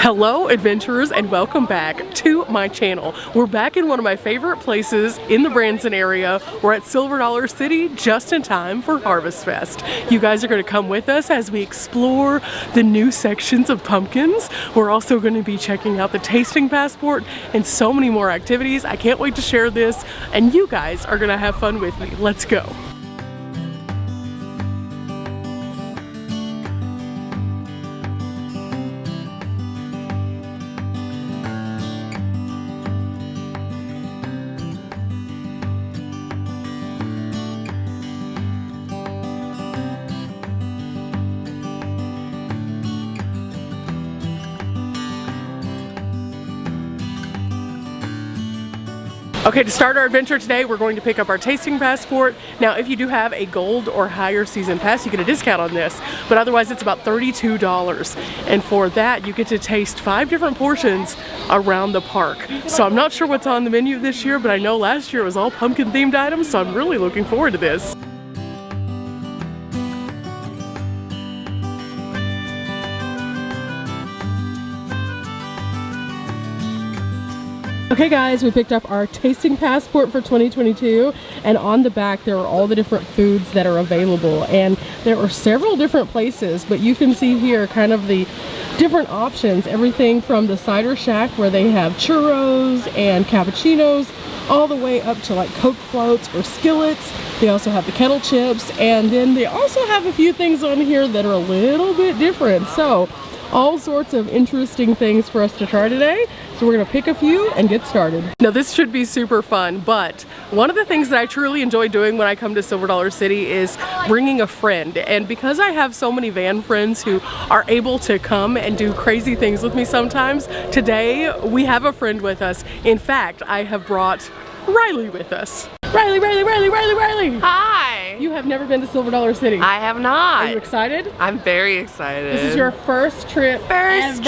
Hello adventurers and welcome back to my channel. We're back in one of my favorite places in the Branson area. We're at Silver Dollar City just in time for Harvest Fest. You guys are going to come with us as we explore the new sections of pumpkins. We're also going to be checking out the tasting passport and so many more activities. I can't wait to share this and you guys are going to have fun with me. Let's go. Okay, to start our adventure today, we're going to pick up our tasting passport. Now, if you do have a gold or higher season pass, you get a discount on this, but otherwise it's about $32. And for that, you get to taste 5 different portions around the park. So I'm not sure what's on the menu this year, but I know last year it was all pumpkin themed items, so I'm really looking forward to this. Okay guys, we picked up our tasting passport for 2022 and on the back there are all the different foods that are available, and there are several different places, but you can see here kind of the different options, everything from the cider shack where they have churros and cappuccinos all the way up to like Coke floats or skillets. They also have the kettle chips, and then they also have a few things on here that are a little bit different. So all sorts of interesting things for us to try today. So we're gonna pick a few and get started. Now this should be super fun, but one of the things that I truly enjoy doing when I come to Silver Dollar City is bringing a friend. And because I have so many van friends who are able to come and do crazy things with me sometimes, today we have a friend with us. In fact, I have brought Riley with us. Riley! Hi! You have never been to Silver Dollar City. I have not. Are you excited? I'm very excited. This is your first trip ever.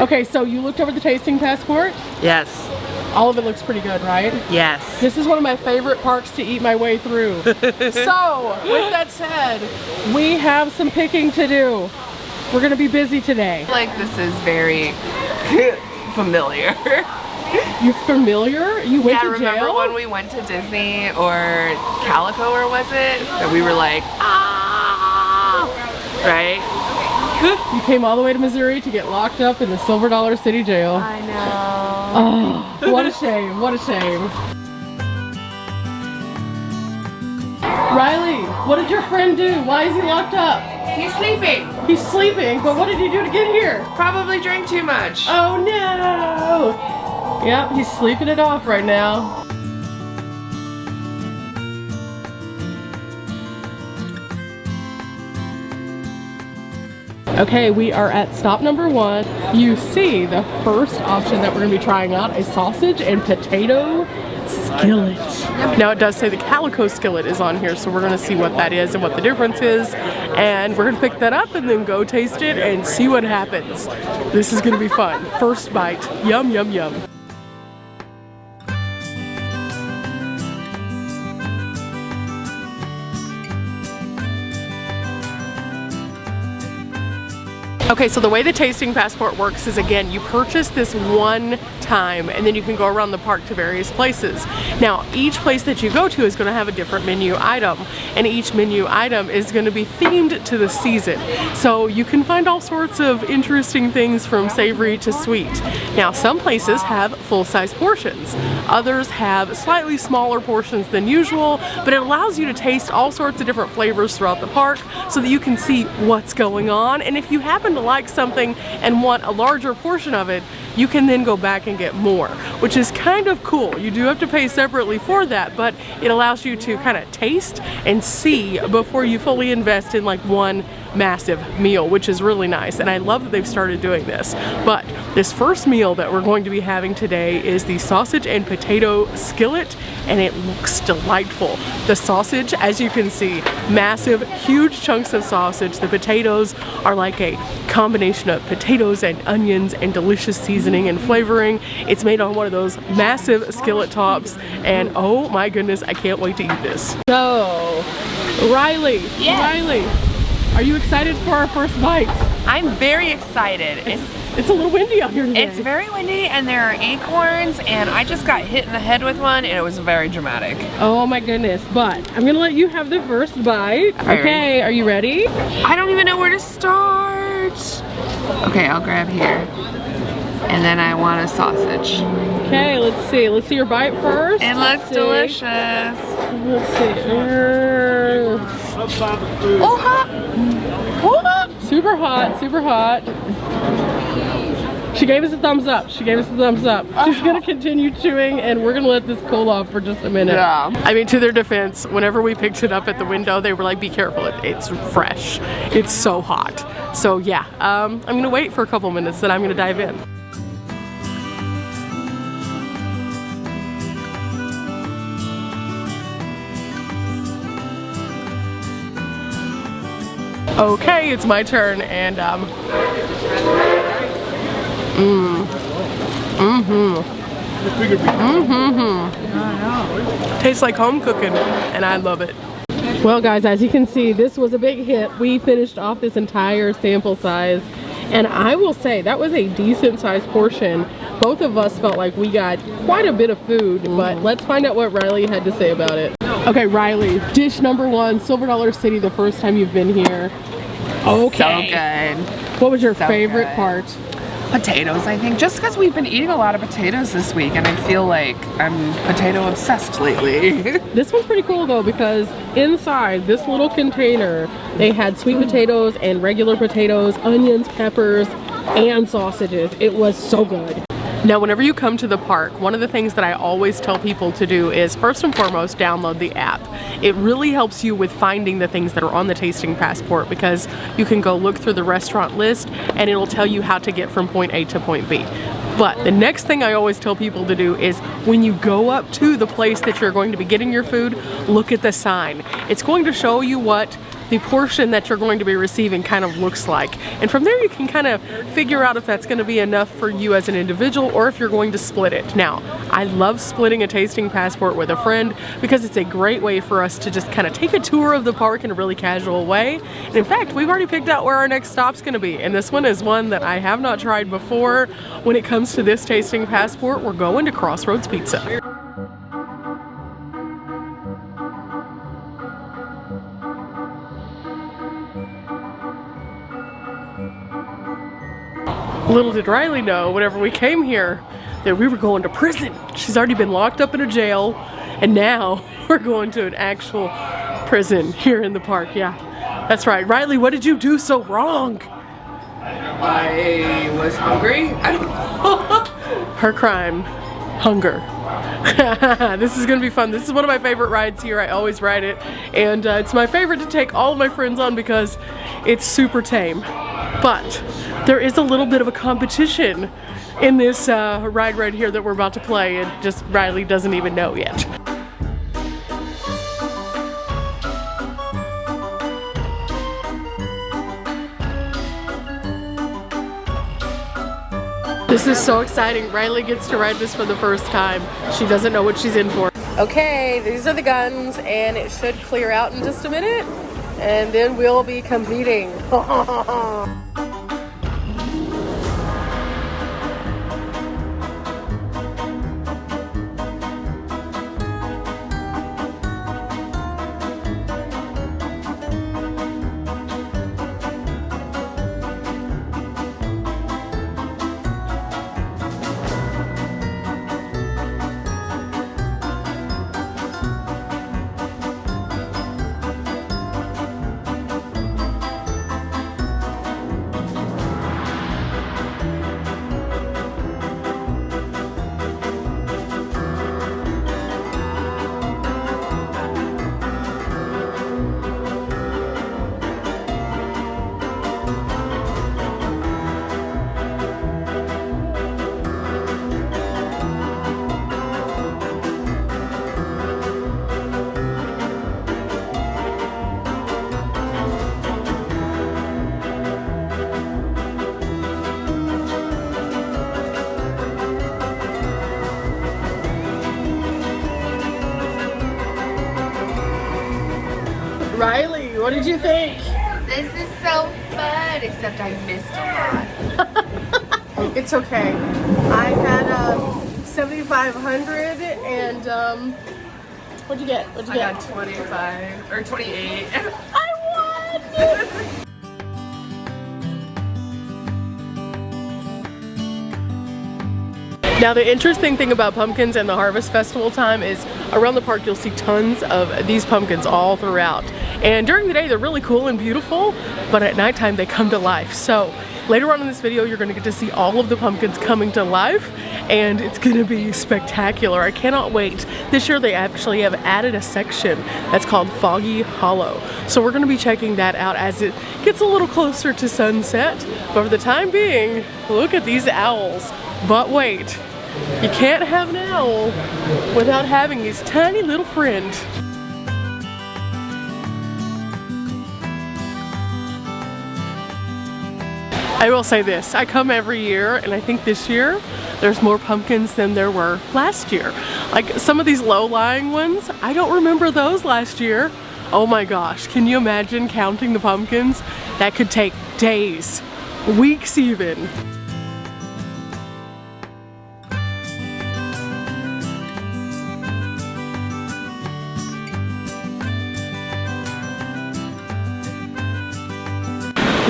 Okay, so you looked over the tasting passport? Yes. All of it looks pretty good, right? Yes. This is one of my favorite parks to eat my way through. So, with that said, we have some picking to do. We're gonna be busy today. Like, this is very familiar. You familiar? You went to jail? Yeah, remember when we went to Disney or Calico, or was it? That we were like, ah! Right? You came all the way to Missouri to get locked up in the Silver Dollar City jail. I know. Oh, what a shame, what a shame. Riley, what did your friend do? Why is he locked up? He's sleeping. He's sleeping, but what did he do to get here? Probably drank too much. Oh no! Yep, he's sleeping it off right now. Okay, we are at stop number 1. You see the first option that we're going to be trying out is sausage and potato skillet. Now it does say the Calico skillet is on here, so we're going to see what that is and what the difference is, and we're going to pick that up and then go taste it and see what happens. This is going to be fun. First bite. Yum, yum, yum. Okay, so the way the tasting passport works is, again, you purchase this one time and then you can go around the park to various places. Now, each place that you go to is going to have a different menu item, and each menu item is going to be themed to the season. So you can find all sorts of interesting things from savory to sweet. Now, some places have full-size portions. Others have slightly smaller portions than usual, but it allows you to taste all sorts of different flavors throughout the park so that you can see what's going on. And if you happen to like something and want a larger portion of it, you can then go back and get more, which is kind of cool. You do have to pay separately for that, but it allows you to kind of taste and see before you fully invest in like one massive meal, which is really nice. And I love that they've started doing this. But this first meal that we're going to be having today is the sausage and potato skillet, and it looks delightful. The sausage, as you can see, massive, huge chunks of sausage. The potatoes are like a combination of potatoes and onions and delicious seasoning and flavoring. It's made on one of those massive skillet tops, and oh my goodness, I can't wait to eat this. So, Riley, Yes. Riley, are you excited for our first bite? I'm very excited. It's a little windy out here today. It's very windy and there are acorns and I just got hit in the head with one and it was very dramatic. Oh my goodness, but I'm gonna let you have the first bite. Okay, are you ready? I don't even know where to start. Okay, I'll grab here. And then I want a sausage. Okay, let's see. Let's see your bite first. It looks delicious. Let's see. Oh, hot. Oh, hot. Super hot, super hot. She gave us a thumbs up. She gave us a thumbs up. She's gonna continue chewing and we're gonna let this cool off for just a minute. Yeah. I mean, to their defense, whenever we picked it up at the window, they were like, be careful, it's fresh. It's so hot. So yeah, I'm gonna wait for a couple minutes, then I'm gonna dive in. Okay, it's my turn, and tastes like home cooking, and I love it. Well, guys, as you can see, this was a big hit. We finished off this entire sample size, and I will say that was a decent sized portion. Both of us felt like we got quite a bit of food, but let's find out what Riley had to say about it. Okay, Riley, dish number one, Silver Dollar City, the first time you've been here. Okay. So good. What was your favorite part? Potatoes, I think. Just because we've been eating a lot of potatoes this week and I feel like I'm potato obsessed lately. This one's pretty cool though, because inside this little container, they had sweet potatoes and regular potatoes, onions, peppers, and sausages. It was so good. Now, whenever you come to the park, one of the things that I always tell people to do is, first and foremost, download the app. It really helps you with finding the things that are on the tasting passport, because you can go look through the restaurant list and it'll tell you how to get from point A to point B. But the next thing I always tell people to do is, when you go up to the place that you're going to be getting your food, look at the sign. It's going to show you what the portion that you're going to be receiving kind of looks like. And from there you can kind of figure out if that's going to be enough for you as an individual or if you're going to split it. Now, I love splitting a tasting passport with a friend because it's a great way for us to just kind of take a tour of the park in a really casual way. And in fact, we've already picked out where our next stop's going to be. And this one is one that I have not tried before. When it comes to this tasting passport, we're going to Crossroads Pizza. Little did Riley know, whenever we came here, that we were going to prison. She's already been locked up in a jail, and now we're going to an actual prison here in the park. Yeah, that's right. Riley, what did you do so wrong? I was hungry. I don't know. Her crime, hunger. This is gonna be fun. This is one of my favorite rides here. I always ride it, and it's my favorite to take all of my friends on because it's super tame. But there is a little bit of a competition in this ride right here that we're about to play, and just Riley doesn't even know yet. This is so exciting. Riley gets to ride this for the first time. She doesn't know what she's in for. Okay, these are the guns, and it should clear out in just a minute, and then we'll be competing. Riley, what did you think? This is so fun. good, except I missed a lot. It's okay. I had 7,500 and what'd you get? What'd you get? I got 25 or 28. I won! Now the interesting thing about pumpkins and the harvest festival time is around the park you'll see tons of these pumpkins all throughout. And during the day they're really cool and beautiful, but at nighttime they come to life. So later on in this video you're going to get to see all of the pumpkins coming to life, and it's going to be spectacular. I cannot wait. This year they actually have added a section that's called Foggy Hollow. So we're going to be checking that out as it gets a little closer to sunset. But for the time being, look at these owls. But wait, you can't have an owl without having his tiny little friend. I will say this, I come every year and I think this year there's more pumpkins than there were last year. Like some of these low-lying ones, I don't remember those last year. Oh my gosh, can you imagine counting the pumpkins? That could take days, weeks even.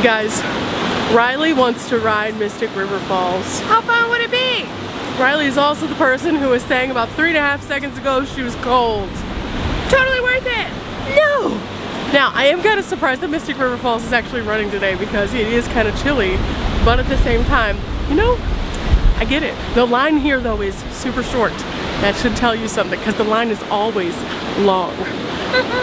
Guys, Riley wants to ride Mystic River Falls. How fun would it be? Riley is also the person who was saying about 3.5 seconds ago she was cold. Totally worth it. No! Now, I am kind of surprised that Mystic River Falls is actually running today because it is kind of chilly, but at the same time, you know, I get it. The line here though is super short. That should tell you something because the line is always long.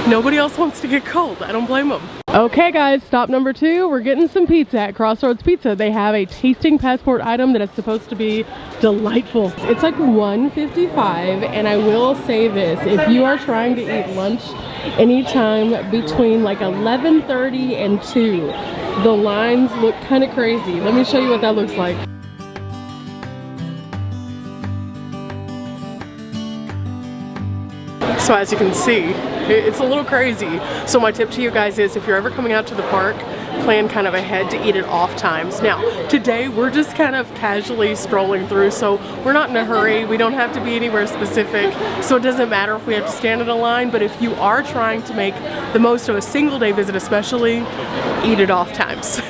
Nobody else wants to get cold. I don't blame them. Okay guys, stop number 2. We're getting some pizza at Crossroads Pizza. They have a tasting passport item that is supposed to be delightful. It's like $1.55, and I will say this, if you are trying to eat lunch anytime between like 11:30 and 2, the lines look kind of crazy. Let me show you what that looks like. So as you can see, it's a little crazy. So my tip to you guys is if you're ever coming out to the park, plan kind of ahead to eat at off times. Now, today we're just kind of casually strolling through, so we're not in a hurry. We don't have to be anywhere specific, so it doesn't matter if we have to stand in a line, but if you are trying to make the most of a single day visit especially, eat at off times.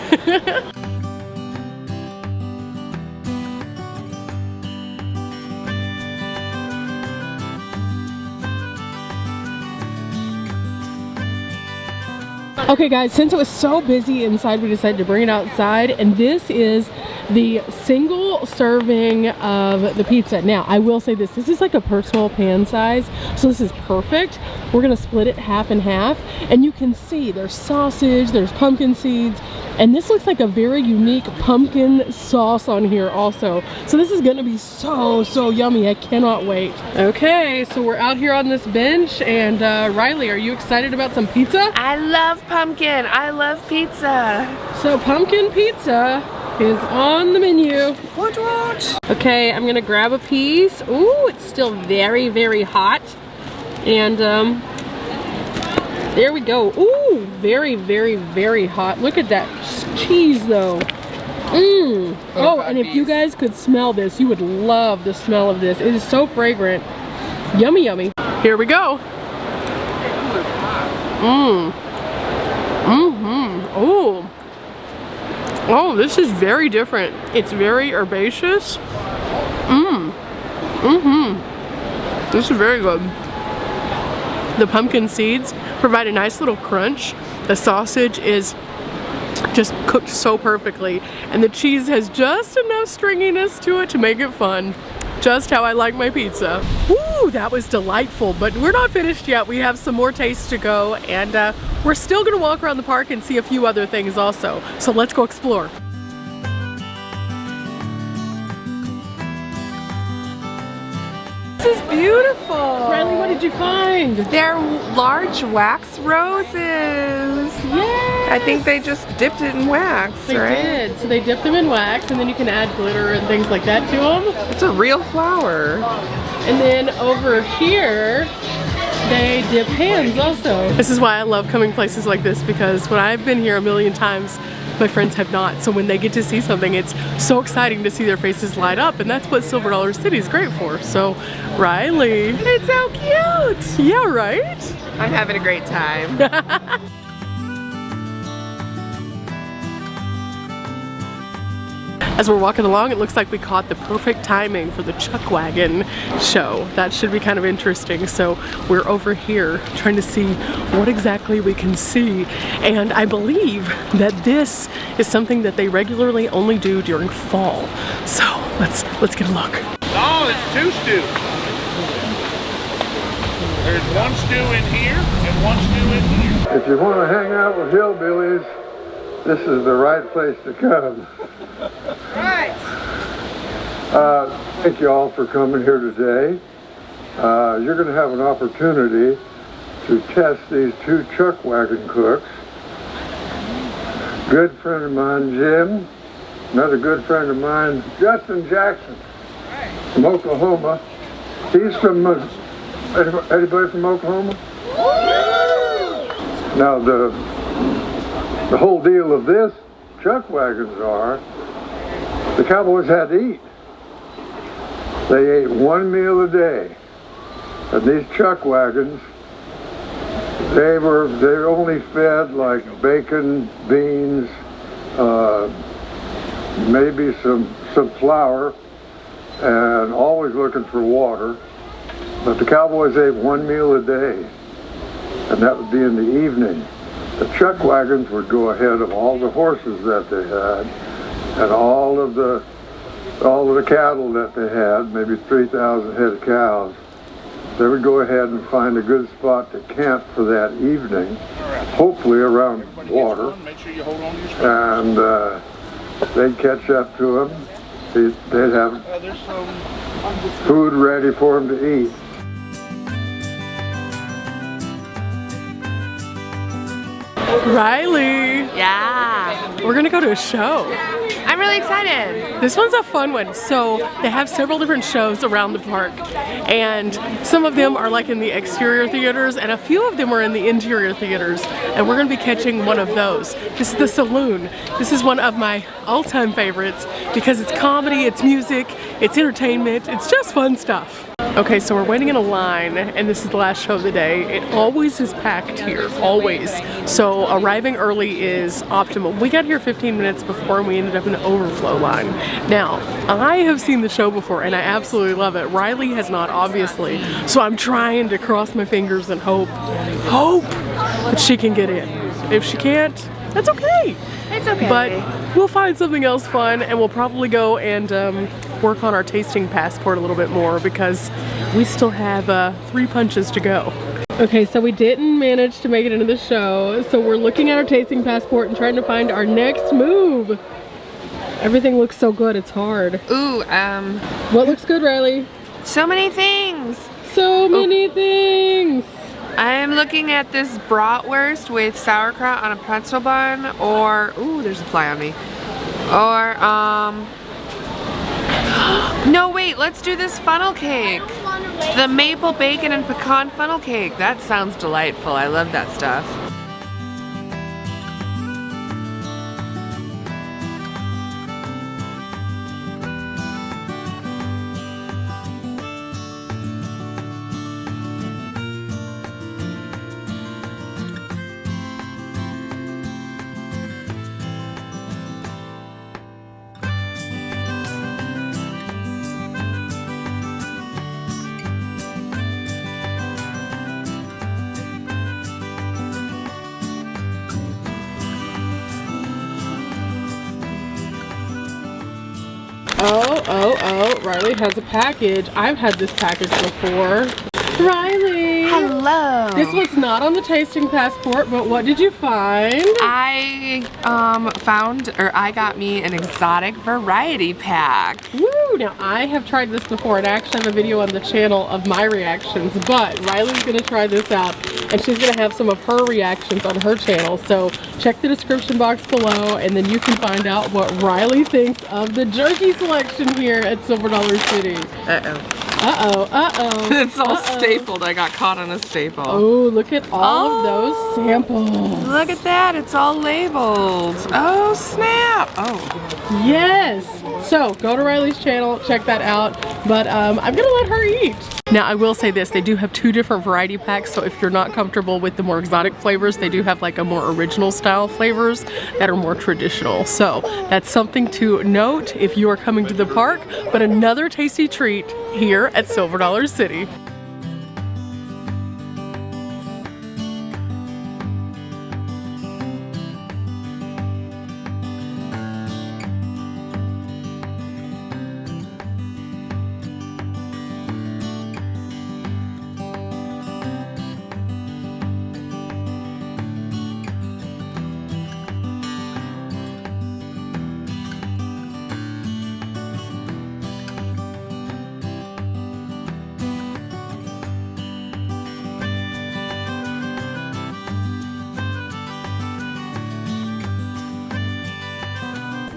Okay guys, since it was so busy inside, we decided to bring it outside, and this is the single serving of the pizza. Now, I will say this is like a personal pan size, so this is perfect. We're gonna split it half and half, and you can see there's sausage, there's pumpkin seeds, and this looks like a very unique pumpkin sauce on here also. So this is gonna be so yummy. I cannot wait. Okay, so we're out here on this bench, and Riley, are you excited about some pizza? I love pumpkin. I love pizza. So pumpkin pizza is on the menu. Watch. Okay, I'm gonna grab a piece. Ooh, it's still very hot. And there we go. Ooh, very hot. Look at that cheese though. Mmm. Oh, and if you guys could smell this, you would love the smell of this. It is so fragrant. Yummy. Here we go. Ooh. Oh, this is very different. It's very herbaceous. This is very good. The pumpkin seeds provide a nice little crunch. The sausage is just cooked so perfectly, and the cheese has just enough stringiness to it to make it fun. Just how I like my pizza. Woo, that was delightful, but we're not finished yet. We have some more tastes to go, and we're still gonna walk around the park and see a few other things also. So let's go explore. This is beautiful. Riley, what did you find? They're large wax roses. Yes. I think they just dipped it in wax, They right? did. So they dip them in wax, and then you can add glitter and things like that to them. It's a real flower. And then over here, they dip hands also. This is why I love coming places like this, because when I've been here a million times, my friends have not. So when they get to see something, it's so exciting to see their faces light up, and that's what Silver Dollar City is great for. So, Riley. It's so cute. Yeah, right? I'm having a great time. As we're walking along, it looks like we caught the perfect timing for the Chuck Wagon show. That should be kind of interesting. So we're over here trying to see what exactly we can see. And I believe that this is something that they regularly only do during fall. So let's get a look. Oh, it's 2 stews. There's 1 stew in here and 1 stew in here. If you want to hang out with hillbillies, this is the right place to come. Right. Thank you all for coming here today. You're going to have an opportunity to test these 2 Chuck Wagon cooks. Good friend of mine, Jim. Another good friend of mine, Justin Jackson from Oklahoma. He's from, anybody from Oklahoma? Now the whole deal of this Chuck Wagons are, the cowboys had to eat. They ate 1 meal a day. And these Chuck Wagons, they only fed like bacon, beans, maybe some flour, and always looking for water. But the cowboys ate 1 meal a day, and that would be in the evening. The Chuck Wagons would go ahead of all the horses that they had, and all of the cattle that they had, maybe 3,000 head of cows. They would go ahead and find a good spot to camp for that evening, hopefully around water, and they'd catch up to them. They'd have food ready for them to eat. Riley, Yeah. we're gonna go to a show. I'm really excited. This one's a fun one. So they have several different shows around the park, and some of them are like in the exterior theaters, and a few of them are in the interior theaters, and we're gonna be catching one of those. This is the Saloon. This is one of my all-time favorites because it's comedy, it's music, it's entertainment, it's just fun stuff. Okay, so we're waiting in a line, and this is the last show of the day. It always is packed here, always. So arriving early is optimal. We got here 15 minutes before, and we ended up in an overflow line. Now, I have seen the show before, and I absolutely love it. Riley has not, obviously. So I'm trying to cross my fingers and hope that she can get in. If she can't, that's okay. It's okay. But we'll find something else fun, and we'll probably go and work on our tasting passport a little bit more because we still have 3 punches to go. Okay, so we didn't manage to make it into the show, so we're looking at our tasting passport and trying to find our next move. Everything looks so good, it's hard. Ooh, What looks good, Riley? so many things. So many things! I'm looking at this bratwurst with sauerkraut on a pretzel bun, or, ooh, there's a fly on me. Or, no wait, let's do this funnel cake. The maple bacon and pecan funnel cake. That sounds delightful. I love that stuff. Oh, Riley has a package. I've had this package before. Riley! Hello! This was not on the tasting passport, but what did you find? I got me an exotic variety pack. Woo! Now I have tried this before, and I actually have a video on the channel of my reactions, but Riley's gonna try this out, and she's gonna have some of her reactions on her channel. So check the description box below, and then you can find out what Riley thinks of the jerky selection here at Silver Dollar City. Uh-oh. Uh-oh, uh-oh. It's all stapled. I got caught on a staple. Oh, look at all of those samples. Look at that. It's all labeled. Oh, snap. Oh. Yes. So go to Riley's channel, check that out. But I'm gonna let her eat. Now I will say this, they do have 2 different variety packs, so if you're not comfortable with the more exotic flavors, they do have like a more original style flavors that are more traditional. So that's something to note if you are coming to the park, but another tasty treat here at Silver Dollar City.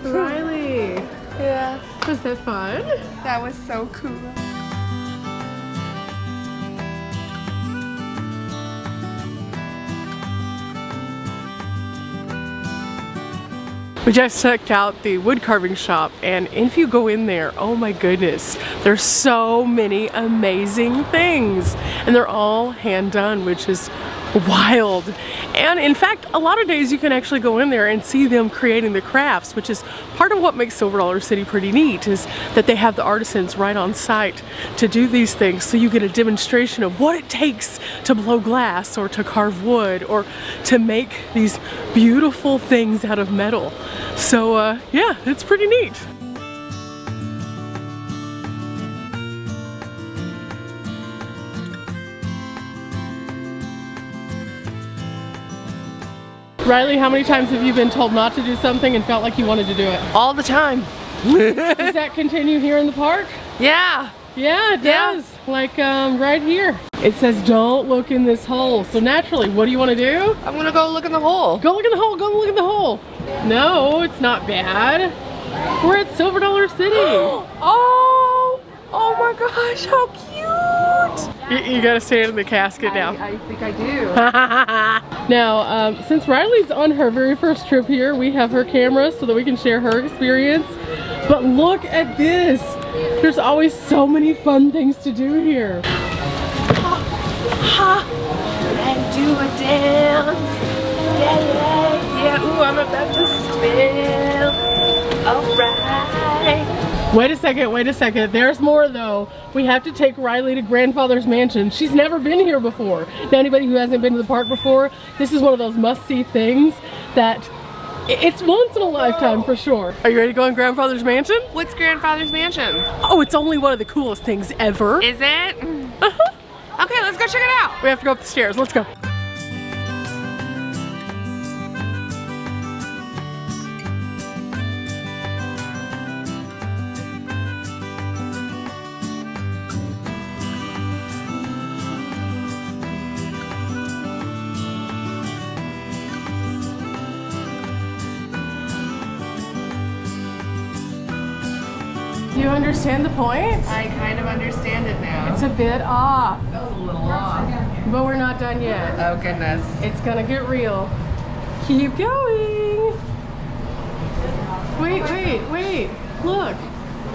Riley, Yeah. was that fun? That was so cool. We just checked out the wood carving shop, and if you go in there, oh my goodness, there's so many amazing things, and they're all hand done, which is wild. And in fact, a lot of days you can actually go in there and see them creating the crafts, which is part of what makes Silver Dollar City pretty neat, is that they have the artisans right on site to do these things, so you get a demonstration of what it takes to blow glass or to carve wood or to make these beautiful things out of metal. So yeah, it's pretty neat. Riley, how many times have you been told not to do something and felt like you wanted to do it? All the time. Does that continue here in the park? Yeah. Yeah, it does. Like right here. It says don't look in this hole. So naturally, what do you want to do? I'm gonna go look in the hole. Go look in the hole, go look in the hole. No, it's not bad. We're at Silver Dollar City. Oh my gosh, how cute. You gotta stand in the casket now. I think I do. Now, since Riley's on her very first trip here, we have her camera so that we can share her experience. But look at this. There's always so many fun things to do here. And do a dance. Yeah. Ooh, I'm about to spin. Alright. Wait a second. There's more though. We have to take Riley to Grandfather's Mansion. She's never been here before. Now anybody who hasn't been to the park before, this is one of those must-see things that it's once in a lifetime for sure. Are you ready to go in Grandfather's Mansion? What's Grandfather's Mansion? Oh, it's only one of the coolest things ever. Is it? Uh-huh. Okay, let's go check it out. We have to go up the stairs. Let's go. Do you understand the point? I kind of understand it now. It's a bit off, That was a little off. but we're not done yet. Oh goodness. It's gonna get real. Keep going. Wait. Look.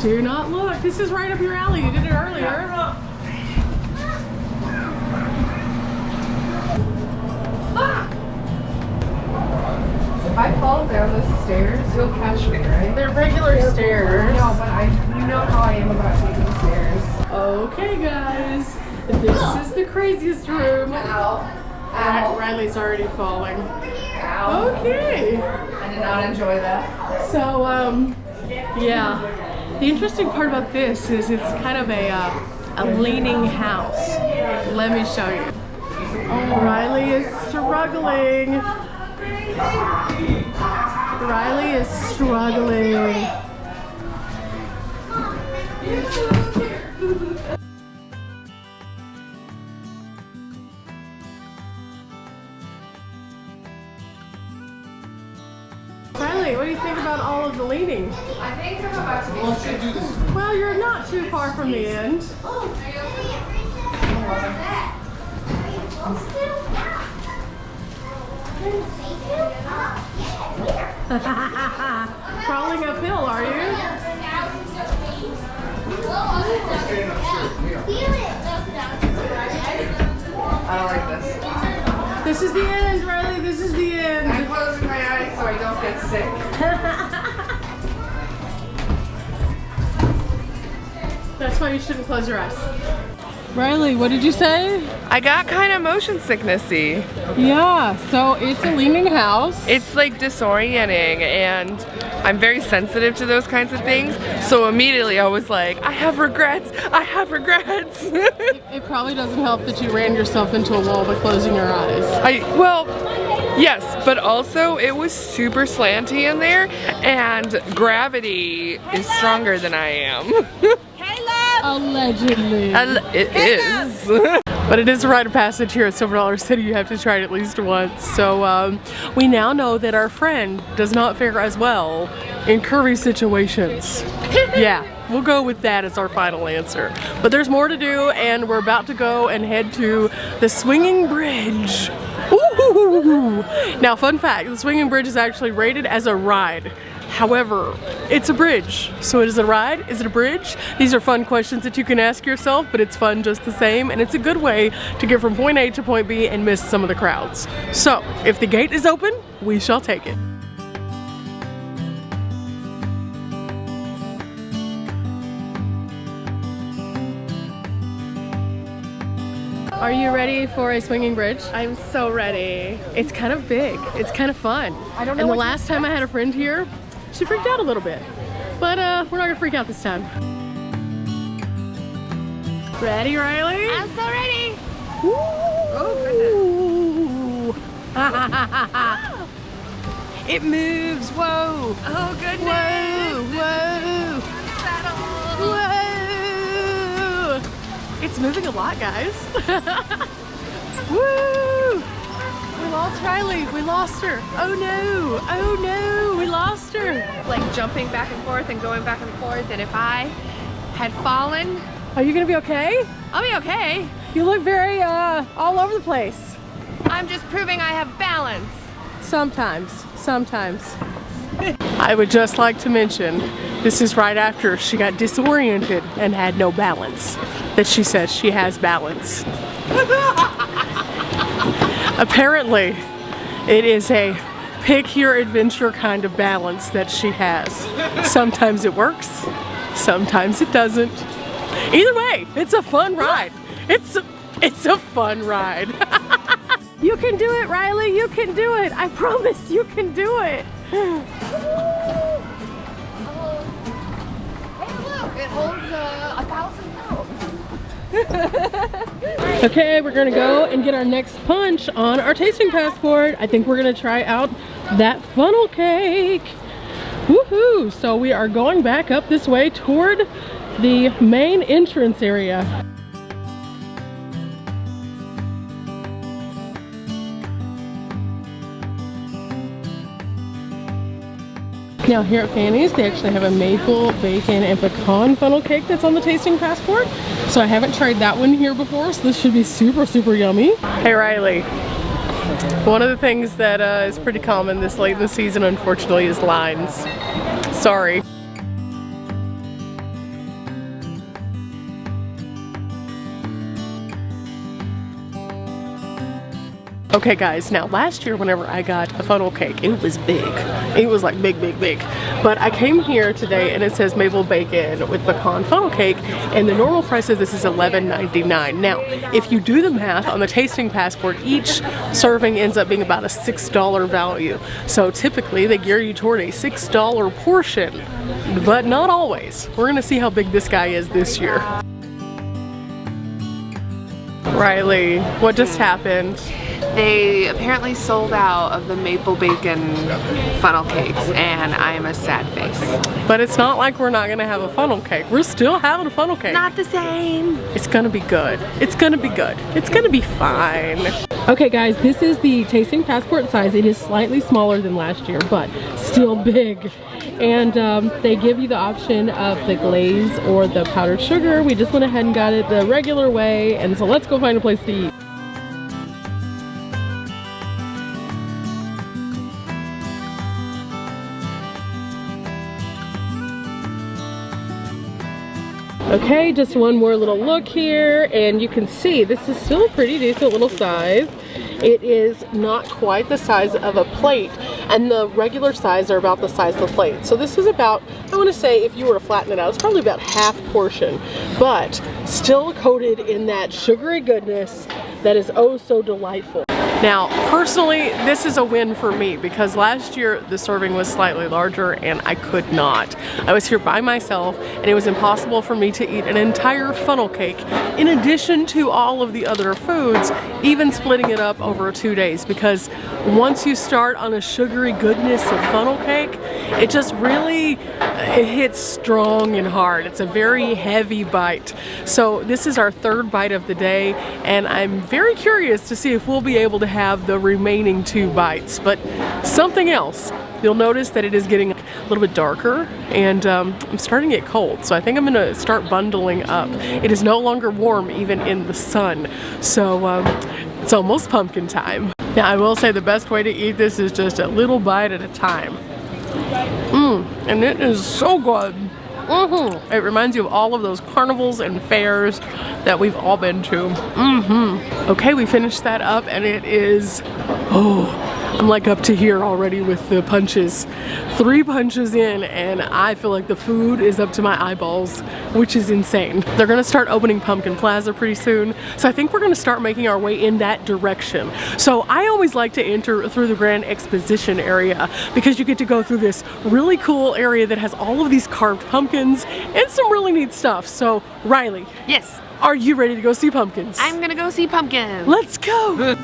Do not look. This is right up your alley. You did it earlier. If I fall down the stairs, you'll catch me, right? They're regular stairs. No, but you know how I am about taking the stairs. Okay, guys. This is the craziest room. Ow. Riley's already falling. Ow. Okay. I did not enjoy that. So, yeah. The interesting part about this is it's kind of a leaning house. Let me show you. Riley is struggling. Riley is struggling. Riley, what do you think? think about all of the leaning? I think I'm about to be sick. Well, you're not too far from the end. Crawling uphill, are you? I don't like this. This is the end, Riley. This is the end. I'm closing my eyes so I don't get sick. That's why you shouldn't close your eyes. Riley, what did you say? I got kind of motion sicknessy. Yeah, so it's a leaning house. It's like disorienting, and I'm very sensitive to those kinds of things. So immediately I was like, I have regrets. I have regrets. It probably doesn't help that you ran yourself into a wall by closing your eyes. Well, yes, but also it was super slanty in there, and gravity is stronger than I am. Allegedly. It is. But it is a rite of passage here at Silver Dollar City. You have to try it at least once. So we now know that our friend does not fare as well in curvy situations. Yeah, we'll go with that as our final answer. But there's more to do, and we're about to go and head to the swinging bridge. Ooh. Now, fun fact, the swinging bridge is actually rated as a ride. However, it's a bridge. So is it a ride? Is it a bridge? These are fun questions that you can ask yourself, but it's fun just the same, and it's a good way to get from point A to point B and miss some of the crowds. So, if the gate is open, we shall take it. Are you ready for a swinging bridge? I'm so ready. It's kind of big. It's kind of fun. I don't know. And the last time I had a friend here, she freaked out a little bit. But we're not gonna freak out this time. Ready, Riley? I'm so ready. Woo! Oh, goodness. It moves, whoa. Oh, goodness. Whoa, whoa. It's moving a lot, guys. Woo! We lost Riley. We lost her. Oh no. Oh no. We lost her. Like jumping back and forth and going back and forth, and if I had fallen, Are you gonna be okay? I'll be okay. You look very all over the place. I'm just proving I have balance. Sometimes. I would just like to mention, this is right after she got disoriented and had no balance, that she says she has balance. Apparently, it is a pick your adventure kind of balance that she has. Sometimes it works, sometimes it doesn't. Either way, it's a fun ride. It's a fun ride. You can do it, Riley, you can do it. I promise you can do it. Hey, look, it holds 1,000 pounds. Okay, we're gonna go and get our next punch on our tasting passport. I think we're gonna try out that funnel cake. Woohoo! So we are going back up this way toward the main entrance area. Now here at Fanny's, they actually have a maple, bacon, and pecan funnel cake that's on the tasting passport. So I haven't tried that one here before, so this should be super, super yummy. Hey Riley, one of the things that is pretty common this late in the season, unfortunately, is lines. Sorry. Okay guys, now last year whenever I got a funnel cake, it was big. It was like big. But I came here today and it says maple bacon with pecan funnel cake, and the normal price of this is $11.99. Now, if you do the math on the tasting passport, each serving ends up being about a $6 value. So typically they gear you toward a $6 portion, but not always. We're gonna see how big this guy is this year. Riley, what just happened? They apparently sold out of the maple bacon funnel cakes, and I am a sad face. But it's not like we're not gonna have a funnel cake. We're still having a funnel cake. Not the same. It's gonna be good. It's gonna be good. It's gonna be fine. Okay guys, this is the tasting passport size. It is slightly smaller than last year, but still big. And they give you the option of the glaze or the powdered sugar. We just went ahead and got it the regular way, and so let's go find a place to eat. Okay, just one more little look here, and you can see this is still a pretty decent little size. It is not quite the size of a plate, and the regular size are about the size of the plate. So this is about, I want to say, if you were to flatten it out, it's probably about half portion, but still coated in that sugary goodness that is oh so delightful. Now, personally, this is a win for me because last year the serving was slightly larger and I could not. I was here by myself and it was impossible for me to eat an entire funnel cake in addition to all of the other foods, even splitting it up over 2 days, because once you start on a sugary goodness of funnel cake, it just really it hits strong and hard. It's a very heavy bite. So this is our third bite of the day, and I'm very curious to see if we'll be able to have the remaining 2 bites. But something else, you'll notice that it is getting a little bit darker, and I'm starting to get cold, so I think I'm gonna start bundling up. It is no longer warm even in the sun, so it's almost pumpkin time. Now I will say the best way to eat this is just a little bite at a time. And it is so good. It reminds you of all of those carnivals and fairs that we've all been to. Okay, we finished that up, and it is, I'm like up to here already with the punches. 3 punches in, and I feel like the food is up to my eyeballs, which is insane. They're gonna start opening Pumpkin Plaza pretty soon, so I think we're gonna start making our way in that direction. So I always like to enter through the Grand Exposition area because you get to go through this really cool area that has all of these carved pumpkins and some really neat stuff. So Riley, Yes, are you ready to go see pumpkins? I'm gonna go see pumpkins. Let's go!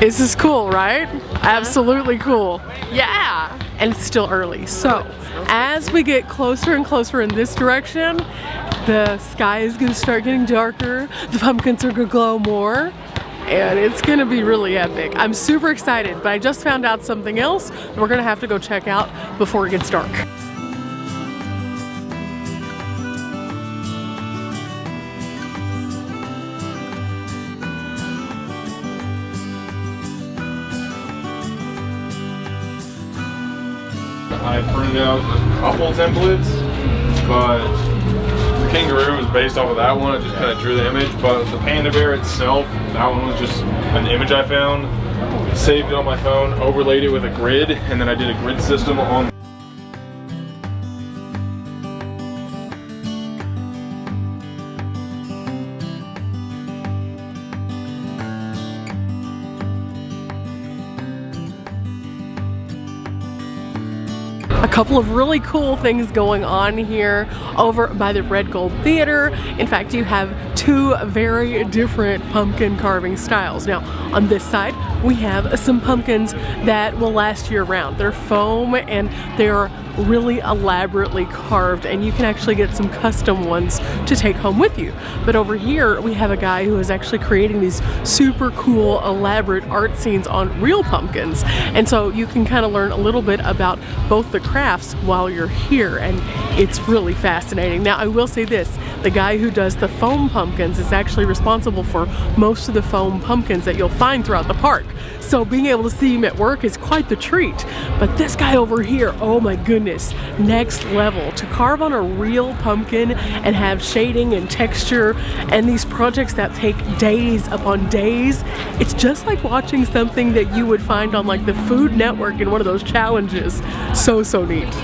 This is cool, right? Absolutely cool. Yeah. And it's still early. So as we get closer and closer in this direction, the sky is gonna start getting darker, the pumpkins are gonna glow more, and it's gonna be really epic. I'm super excited, but I just found out something else we're gonna have to go check out before it gets dark. I printed out a couple templates, but the kangaroo was based off of that one. I just kind of drew the image, but the panda bear itself, that one was just an image I found, saved it on my phone, overlaid it with a grid, and then I did a grid system on. A couple of really cool things going on here over by the Red Gold Theater. In fact, you have 2 very different pumpkin carving styles. Now, on this side, we have some pumpkins that will last year round. They're foam and they're really elaborately carved, and you can actually get some custom ones to take home with you. But over here, we have a guy who is actually creating these super cool, elaborate art scenes on real pumpkins. And so you can kind of learn a little bit about both the crafts while you're here, and it's really fascinating. Now, I will say this, the guy who does the foam pumpkins is actually responsible for most of the foam pumpkins that you'll find throughout the park. So being able to see him at work is quite the treat. But this guy over here, oh my goodness, next level. To carve on a real pumpkin and have shading and texture and these projects that take days upon days, it's just like watching something that you would find on like the Food Network in one of those challenges. So neat.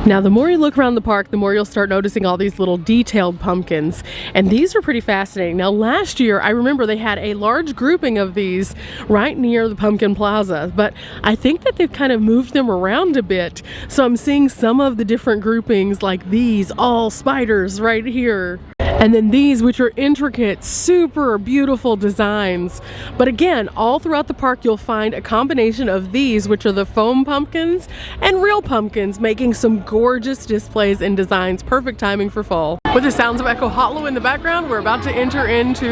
Now, the more you look around the park, the more you'll start noticing all these little detailed pumpkins. And these are pretty fascinating. Now, last year, I remember they had a large grouping of these right near the Pumpkin Plaza, but I think that they've kind of moved them around a bit. So I'm seeing some of the different groupings like these, all spiders right here. And then these, which are intricate, super beautiful designs. But again, all throughout the park, you'll find a combination of these, which are the foam pumpkins, and real pumpkins, making some gorgeous displays and designs. Perfect timing for fall. With the sounds of Echo Hollow in the background, we're about to enter into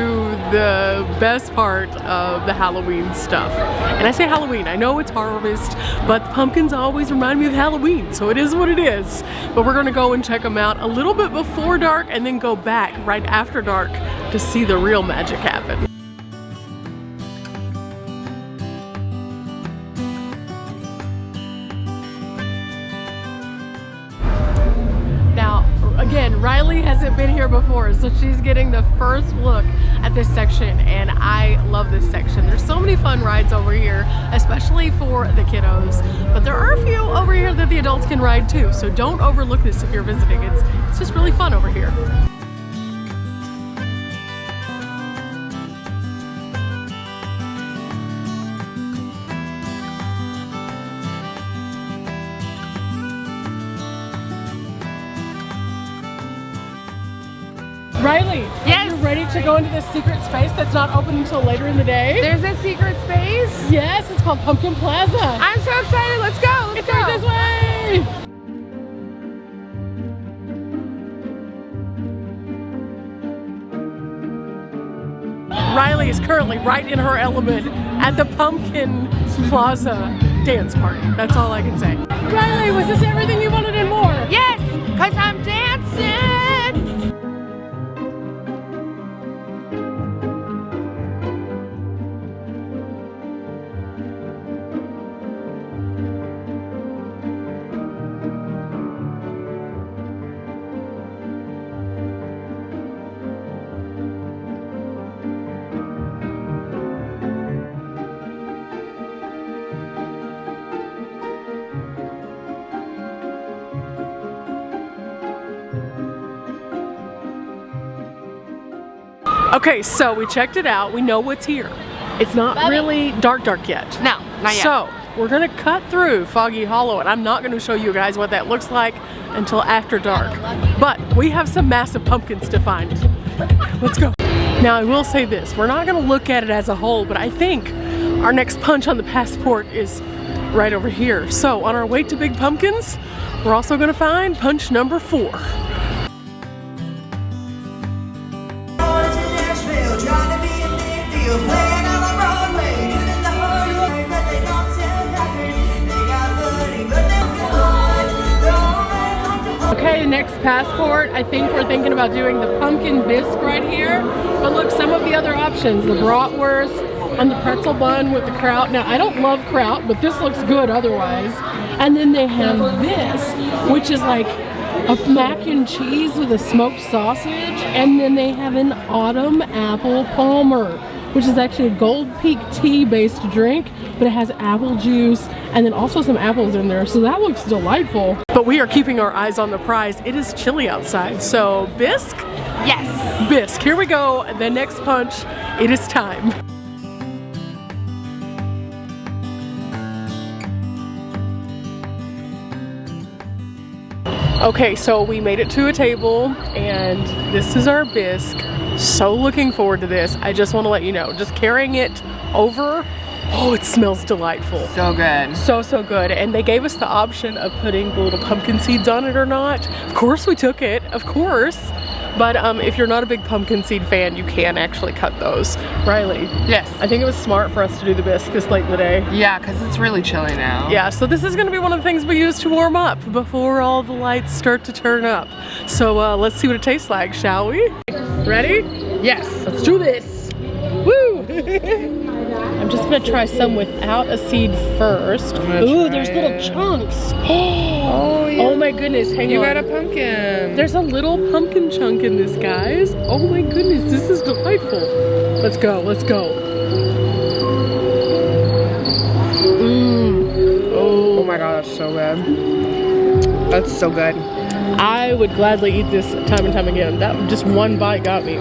the best part of the Halloween stuff. And I say Halloween, I know it's harvest, but the pumpkins always remind me of Halloween, so it is what it is. But we're gonna go and check them out a little bit before dark and then go back right after dark to see the real magic happen. Now, again, Riley hasn't been here before, so she's getting the first look at this section, and I love this section. There's so many fun rides over here, especially for the kiddos, but there are a few over here that the adults can ride too, so don't overlook this if you're visiting. It's just really fun over here. Riley, yes, are you ready to go into this secret space that's not open until later in the day? There's a secret space? Yes, it's called Pumpkin Plaza. I'm so excited. Let's go. Let's go. Right this way. Riley is currently right in her element at the Pumpkin Plaza dance party. That's all I can say. Riley, was this everything you wanted and more? Yes, because I'm dancing. Okay, so we checked it out. We know what's here. It's not really dark yet. No, not yet. So we're gonna cut through Foggy Hollow, and I'm not gonna show you guys what that looks like until after dark. But we have some massive pumpkins to find. Let's go. Now I will say this, we're not gonna look at it as a whole, but I think our next punch on the passport is right over here. So on our way to Big Pumpkins, we're also gonna find punch number 4. Okay, next passport, I think we're thinking about doing the pumpkin bisque right here. But look, some of the other options, the bratwurst on the pretzel bun with the kraut. Now, I don't love kraut, but this looks good otherwise. And then they have this, which is like a mac and cheese with a smoked sausage. And then they have an autumn apple palmer, which is actually a Gold Peak tea based drink, but it has apple juice and then also some apples in there. So that looks delightful. But we are keeping our eyes on the prize. It is chilly outside. So bisque? Yes. Bisque. Here we go. The next punch. It is time. Okay, so we made it to a table and this is our bisque. So looking forward to this. I just want to let you know, just carrying it over, oh, it smells delightful. So good. So good. And they gave us the option of putting the little pumpkin seeds on it or not. Of course we took it, of course. But if you're not a big pumpkin seed fan, you can actually cut those. Riley. Yes. I think it was smart for us to do the bisque this late in the day. Yeah, because it's really chilly now. Yeah, so this is gonna be one of the things we use to warm up before all the lights start to turn up. So let's see what it tastes like, shall we? Ready? Yes. Let's do this. Woo! I'm just gonna try some without a seed first. Ooh, there's little chunks. Oh, yeah. Oh my goodness, hang on. You got a pumpkin. There's a little pumpkin chunk in this, guys. Oh my goodness, this is delightful. Let's go, let's go. Oh my god, that's so good. That's so good. I would gladly eat this time and time again. That just one bite got me.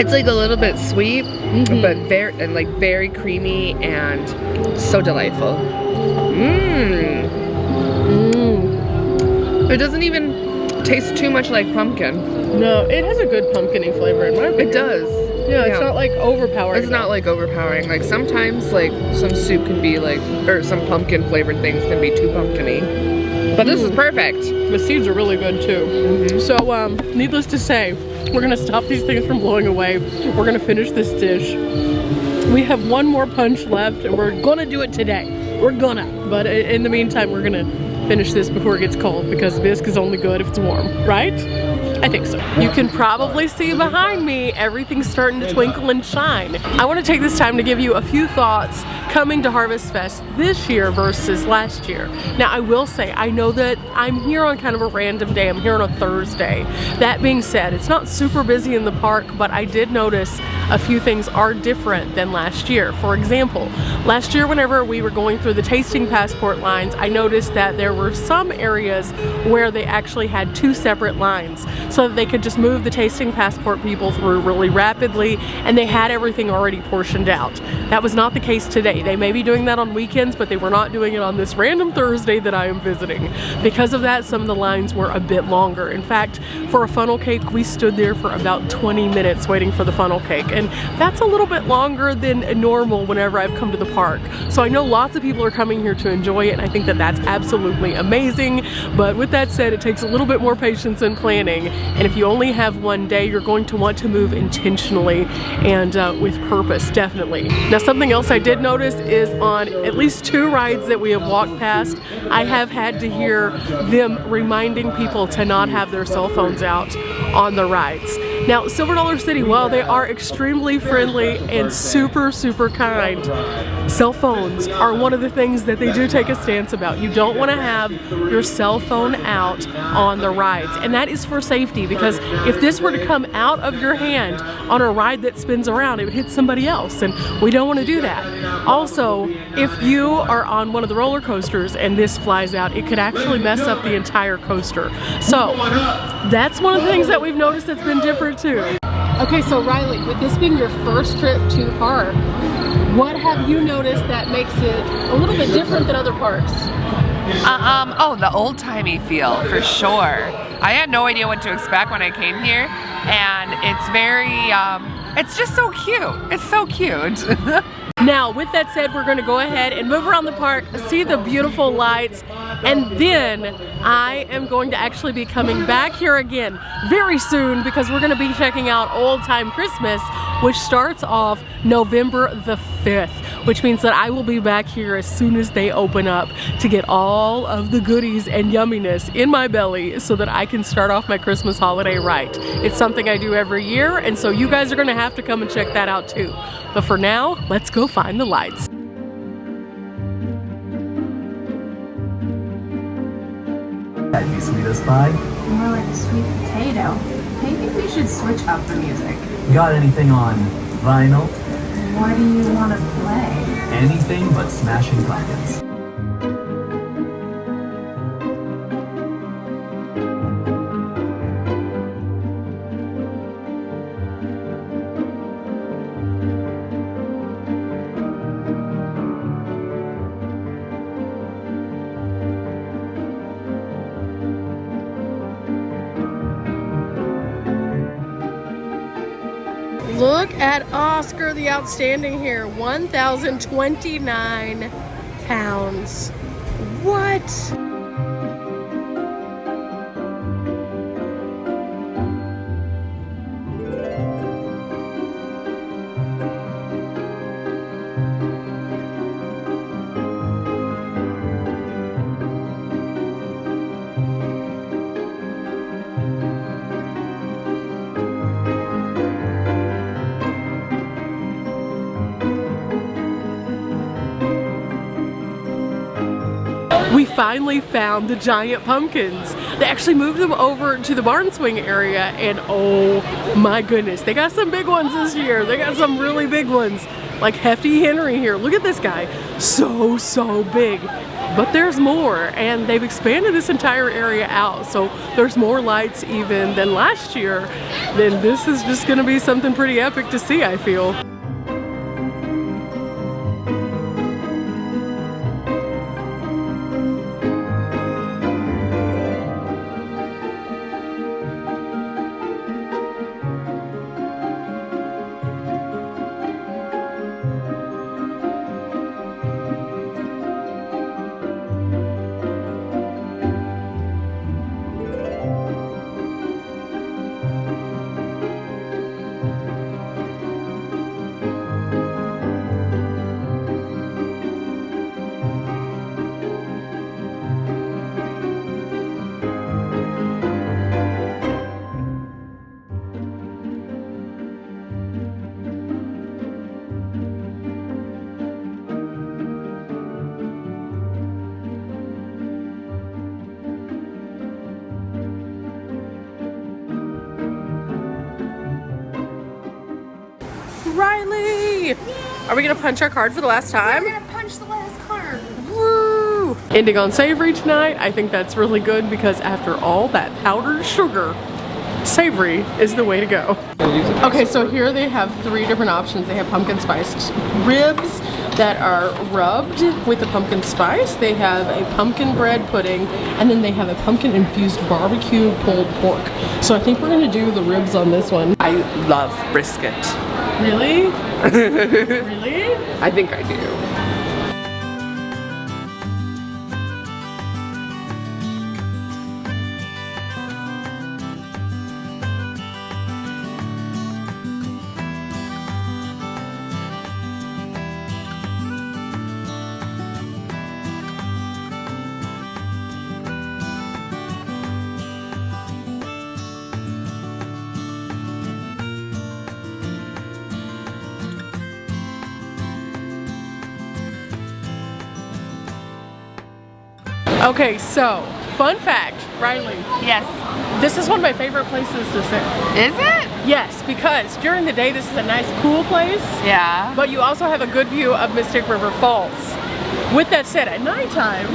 It's like a little bit sweet, but very creamy and so delightful. It doesn't even taste too much like pumpkin. No, it has a good pumpkin-y flavor in my opinion. It does. Yeah, it's not like overpowering. It's not like overpowering. Like sometimes like some soup can be like, or some pumpkin flavored things can be too pumpkin-y. But this is perfect. The seeds are really good too. So needless to say, we're gonna stop these things from blowing away. We're gonna finish this dish. We have one more punch left and we're gonna do it today. We're gonna. But in the meantime, we're gonna finish this before it gets cold because bisque is only good if it's warm, right? I think so. You can probably see behind me, everything's starting to twinkle and shine. I want to take this time to give you a few thoughts coming to Harvest Fest this year versus last year. Now I will say, I know that I'm here on kind of a random day. I'm here on a Thursday. That being said, it's not super busy in the park, but I did notice a few things are different than last year. For example, last year whenever we were going through the tasting passport lines, I noticed that there were some areas where they actually had two separate lines so that they could just move the tasting passport people through really rapidly, and they had everything already portioned out. That was not the case today. They may be doing that on weekends, but they were not doing it on this random Thursday that I am visiting. Because of that, some of the lines were a bit longer. In fact, for a funnel cake, we stood there for about 20 minutes waiting for the funnel cake, and that's a little bit longer than normal whenever I've come to the park. So I know lots of people are coming here to enjoy it, and I think that that's absolutely amazing. But with that said, it takes a little bit more patience and planning. And if you only have one day, you're going to want to move intentionally and with purpose, definitely. Now, something else I did notice is on at least two rides that we have walked past, I have had to hear them reminding people to not have their cell phones out on the rides. Now, Silver Dollar City, while they are extremely friendly and super, super kind, cell phones are one of the things that they do take a stance about. You don't want to have your cell phone out on the rides, and that is for safety, because if this were to come out of your hand on a ride that spins around, it would hit somebody else, and we don't want to do that. Also, if you are on one of the roller coasters and this flies out, it could actually mess up the entire coaster. So that's one of the things that we've noticed that's been different too. Okay, so Riley, with this being your first trip to the park, what have you noticed that makes it a little bit different than other parks? Oh, the old-timey feel, for sure. I had no idea what to expect when I came here, and it's very, it's just so cute. It's so cute. Now, with that said, we're going to go ahead and move around the park, see the beautiful lights, and then I am going to actually be coming back here again very soon because we're going to be checking out Old Time Christmas, which starts off November the 5th, which means that I will be back here as soon as they open up to get all of the goodies and yumminess in my belly so that I can start off my Christmas holiday right. It's something I do every year, and so you guys are going to have to come and check that out too. But for now, let's go find the lights. That'd be sweet as pie. More like a sweet potato. Maybe we should switch up the music. Got anything on vinyl? What do you want to play? Anything but Smashing Pumpkins. Look at Oscar the Outstanding here, 1,029 pounds. What? We finally found the giant pumpkins. They actually moved them over to the barn swing area, and oh my goodness, they got some big ones this year. They got some really big ones, like Hefty Henry here. Look at this guy, so big. but there's more, and they've expanded this entire area out, so there's more lights even than last year. Then this is just gonna be something pretty epic to see, I feel. Riley! Are we gonna punch our card for the last time? We're gonna punch the last card. Woo! Ending on savory tonight, I think that's really good because after all that powdered sugar, savory is the way to go. Okay, so here they have 3 different options. They have pumpkin spiced ribs that are rubbed with the pumpkin spice. They have a pumpkin bread pudding, and then they have a pumpkin infused barbecue pulled pork. So I think we're gonna do the ribs on this one. I love brisket. Really? Really? I think I do. Okay, so fun fact, Riley. Yes. This is one of my favorite places to sit. Is it? Yes, because during the day this is a nice cool place, Yeah. but you also have a good view of Mystic River Falls. With that said, at nighttime,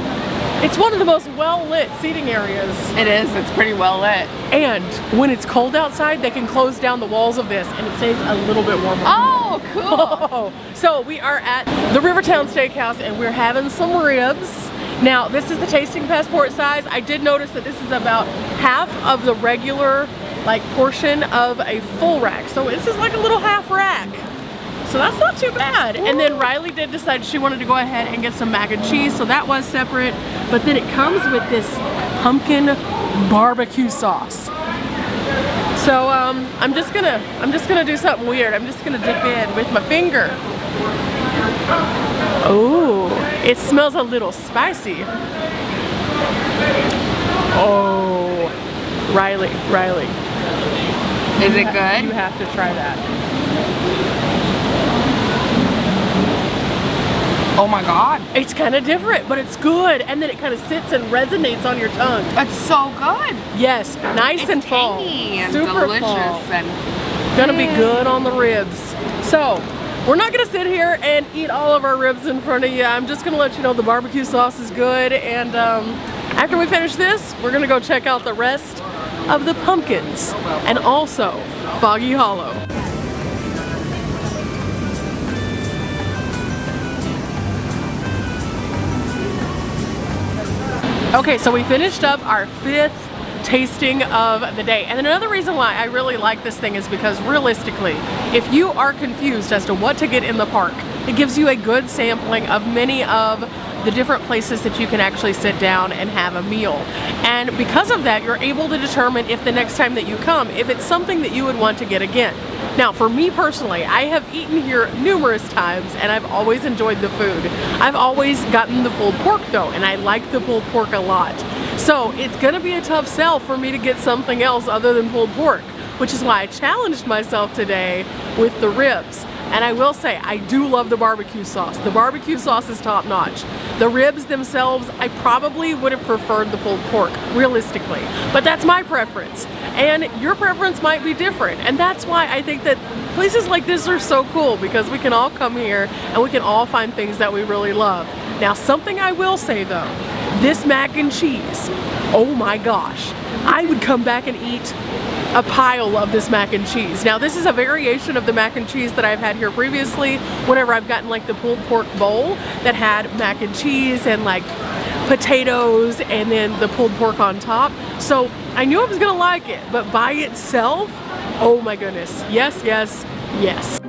it's one of the most well-lit seating areas. It is. It's pretty well lit. And when it's cold outside, they can close down the walls of this and it stays a little bit warmer. Oh, cool. So we are at the Rivertown Steakhouse and we're having some ribs. Now, this is the tasting passport size. I did notice that this is about half of the regular portion of a full rack. So this is like a little half rack. So that's not too bad. And then Riley did decide she wanted to go ahead and get some mac and cheese, so that was separate. But then it comes with this pumpkin barbecue sauce. So I'm just gonna do something weird. I'm just gonna dip in with my finger. Oh, it smells a little spicy. Oh, Riley. Is it good? You have to try that. Oh my God. It's kind of different, but it's good. And then it kind of sits and resonates on your tongue. It's so good. Yes, nice It's and full. tangy and Super delicious full. and Gonna be good on the ribs. So, we're not gonna sit here and eat all of our ribs in front of you. I'm just gonna let you know the barbecue sauce is good. And after we finish this, we're gonna go check out the rest of the pumpkins and also Foggy Hollow. Okay, so we finished up our 5th tasting of the day. And then another reason why I really like this thing is because realistically, if you are confused as to what to get in the park, it gives you a good sampling of many of the different places that you can actually sit down and have a meal. And because of that, you're able to determine if the next time that you come, if it's something that you would want to get again. Now, for me personally, I have eaten here numerous times and I've always enjoyed the food. I've always gotten the pulled pork though, and I like the pulled pork a lot. So it's gonna be a tough sell for me to get something else other than pulled pork, which is why I challenged myself today with the ribs. And I will say, I do love the barbecue sauce. The barbecue sauce is top notch. The ribs themselves, I probably would have preferred the pulled pork, realistically. But that's my preference. And your preference might be different. And that's why I think that places like this are so cool, because we can all come here and we can all find things that we really love. Now, something I will say though, this mac and cheese, oh my gosh, I would come back and eat a pile of this mac and cheese. Now, this is a variation of the mac and cheese that I've had here previously whenever I've gotten like the pulled pork bowl that had mac and cheese and like potatoes and then the pulled pork on top. So I knew I was gonna like it, but by itself, oh my goodness, yes, yes, yes.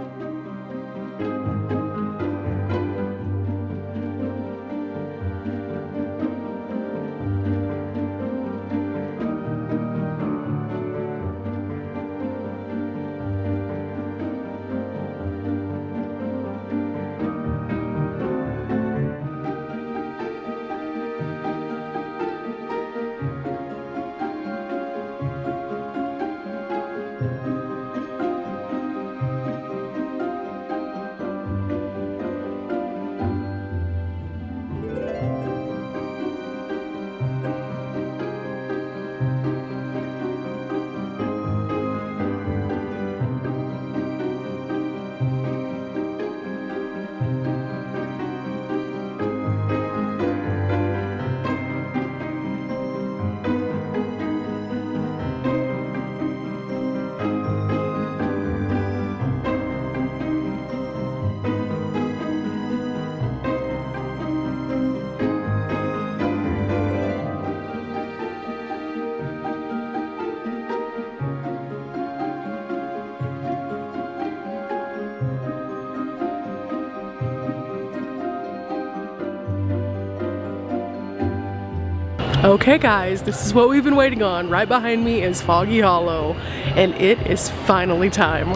Okay guys, this is what we've been waiting on. Right behind me is Foggy Hollow, and it is finally time.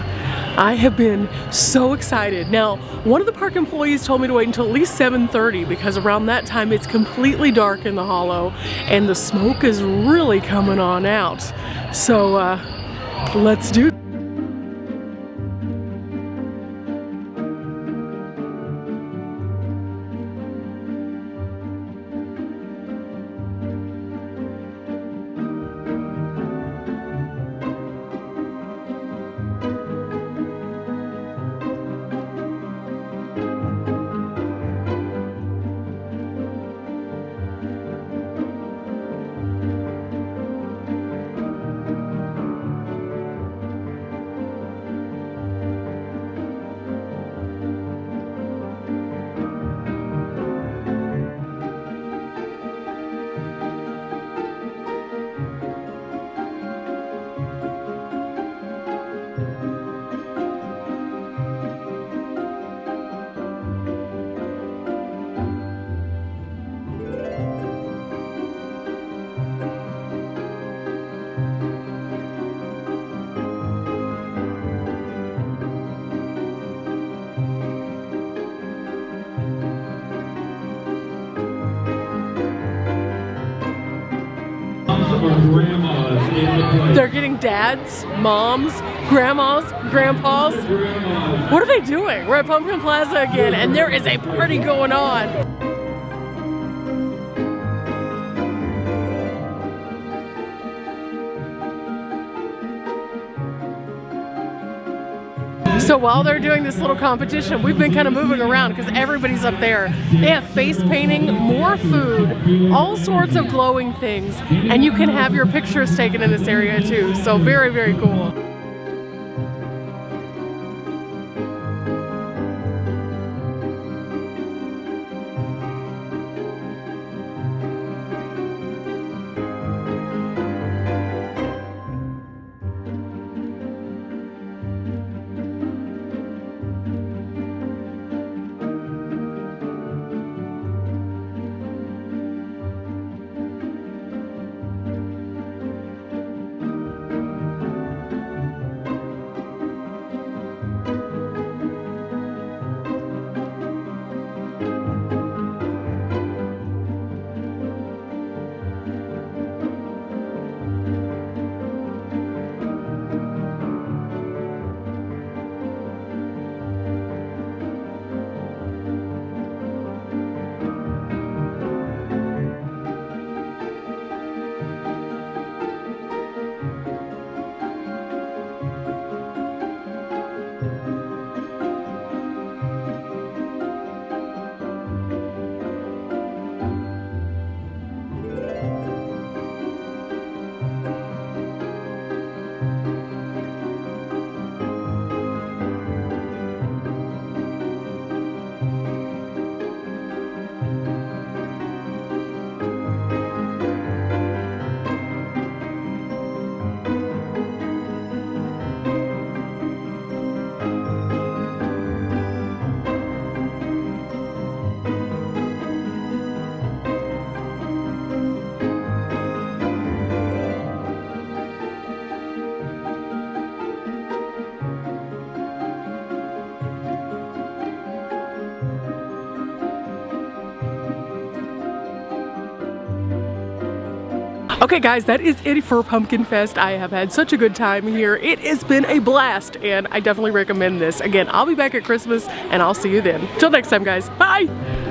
I have been so excited. Now, one of the park employees told me to wait until at least 7:30 because around that time it's completely dark in the hollow and the smoke is really coming on out. So let's do it. They're getting dads, moms, grandmas, grandpas. What are they doing? We're at Pumpkin Plaza again, and there is a party going on. So while they're doing this little competition, we've been kind of moving around because everybody's up there. They have face painting, more food, all sorts of glowing things, and you can have your pictures taken in this area too. So very, very cool. Okay guys, that is it for Pumpkin Fest. I have had such a good time here. It has been a blast and I definitely recommend this. Again, I'll be back at Christmas and I'll see you then. Till next time guys, bye!